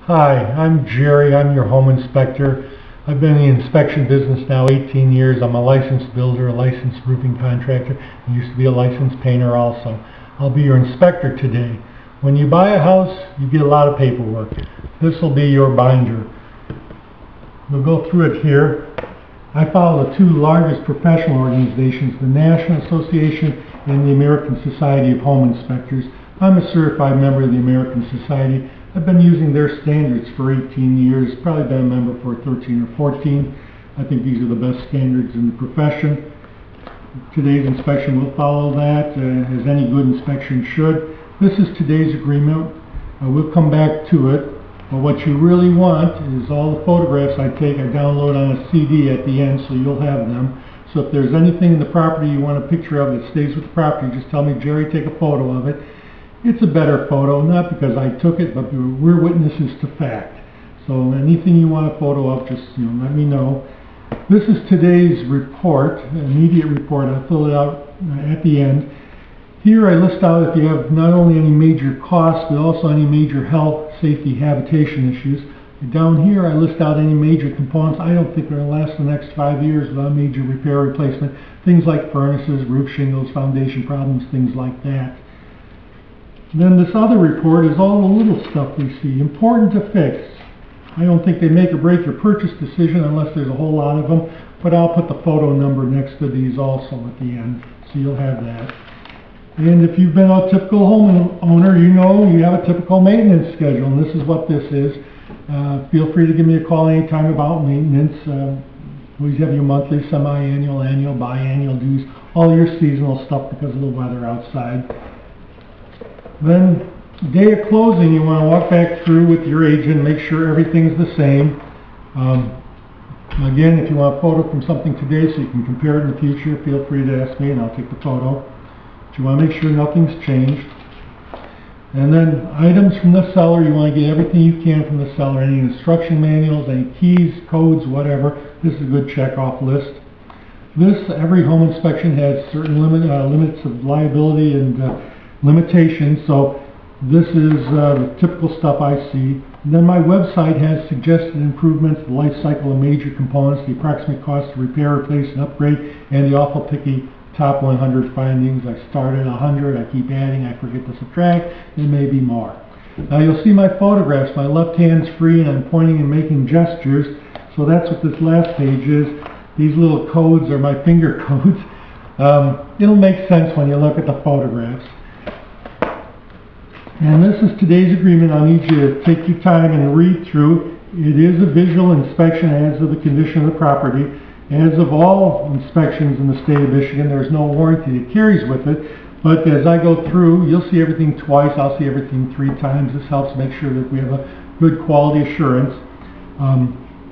Hi, I'm Jerry. I'm your home inspector. I've been in the inspection business now 18 years. I'm a licensed builder, a licensed roofing contractor. I used to be a licensed painter also. I'll be your inspector today. When you buy a house, you get a lot of paperwork. This will be your binder. We'll go through it here. I follow the two largest professional organizations, the National Association and the American Society of Home Inspectors. I'm a certified member of the American Society. I've been using their standards for 18 years, probably been a member for 13 or 14. I think these are the best standards in the profession. Today's inspection will follow that, as any good inspection should. This is today's agreement. We'll come back to it. But what you really want is all the photographs I take, I download on a CD at the end, so you'll have them. So if there's anything in the property you want a picture of that stays with the property, just tell me, Jerry, take a photo of it. It's a better photo, not because I took it, but we're witnesses to fact. So anything you want a photo of, just let me know. This is today's report, immediate report. I'll fill it out at the end. Here I list out if you have not only any major costs, but also any major health, safety, habitation issues. Down here I list out any major components I don't think are going to last the next 5 years without major repair or replacement. Things like furnaces, roof shingles, foundation problems, things like that. And then this other report is all the little stuff we see, important to fix. I don't think they make or break your purchase decision unless there's a whole lot of them, but I'll put the photo number next to these also at the end, so you'll have that. And if you've been a typical homeowner, you know you have a typical maintenance schedule, and this is what this is. Feel free to give me a call anytime about maintenance. Always have your monthly, semi-annual, annual, biannual dues, all your seasonal stuff because of the weather outside. Then, day of closing, you want to walk back through with your agent, make sure everything's the same. Again, if you want a photo from something today so you can compare it in the future, feel free to ask me and I'll take the photo. But you want to make sure nothing's changed. And then items from the seller, you want to get everything you can from the seller, any instruction manuals, any keys, codes, whatever. This is a good check-off list. Every home inspection has certain limits of liability and limitations, so this is the typical stuff I see. And then my website has suggested improvements, the life cycle of major components, the approximate cost to repair, replace, and upgrade, and the AawfulPicky top 100 findings. I started at 100, I keep adding, I forget to subtract, there may be more. Now you'll see my photographs. My left hand's free and I'm pointing and making gestures, so that's what this last page is. These little codes are my finger codes. It'll make sense when you look at the photographs. And this is today's agreement. I'll need you to take your time and read through. It is a visual inspection as of the condition of the property. As of all inspections in the state of Michigan, there's no warranty that carries with it. But as I go through, you'll see everything twice. I'll see everything 3 times. This helps make sure that we have a good quality assurance.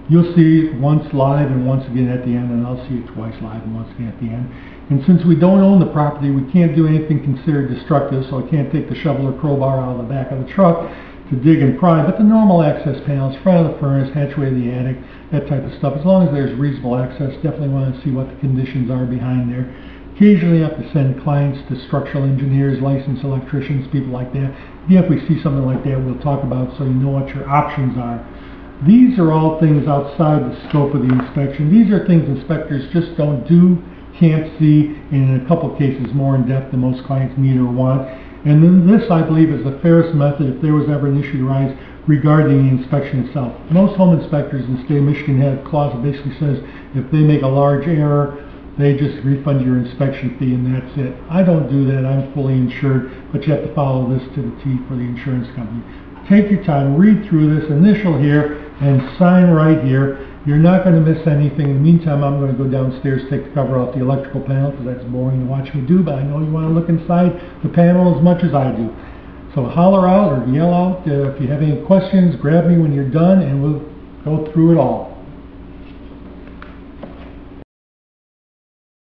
You'll see it once live and once again at the end, and I'll see it twice live and once again at the end. And since we don't own the property, we can't do anything considered destructive, so I can't take the shovel or crowbar out of the back of the truck to dig and pry, but the normal access panels, front of the furnace, hatchway of the attic, that type of stuff. As long as there's reasonable access, definitely want to see what the conditions are behind there. Occasionally I have to send clients to structural engineers, licensed electricians, people like that. Again, if we see something like that, we'll talk about it so you know what your options are. These are all things outside the scope of the inspection. These are things inspectors just don't do, can't see, and in a couple of cases more in depth than most clients need or want. And then this, I believe, is the fairest method if there was ever an issue to rise regarding the inspection itself. Most home inspectors in the state of Michigan have a clause that basically says if they make a large error, they just refund your inspection fee and that's it. I don't do that. I'm fully insured, but you have to follow this to the T for the insurance company. Take your time, read through this, initial here, and sign right here. You're not going to miss anything. In the meantime, I'm going to go downstairs, take the cover off the electrical panel, because that's boring to watch me do, but I know you want to look inside the panel as much as I do. So holler out or yell out if you have any questions. Grab me when you're done, and we'll go through it all.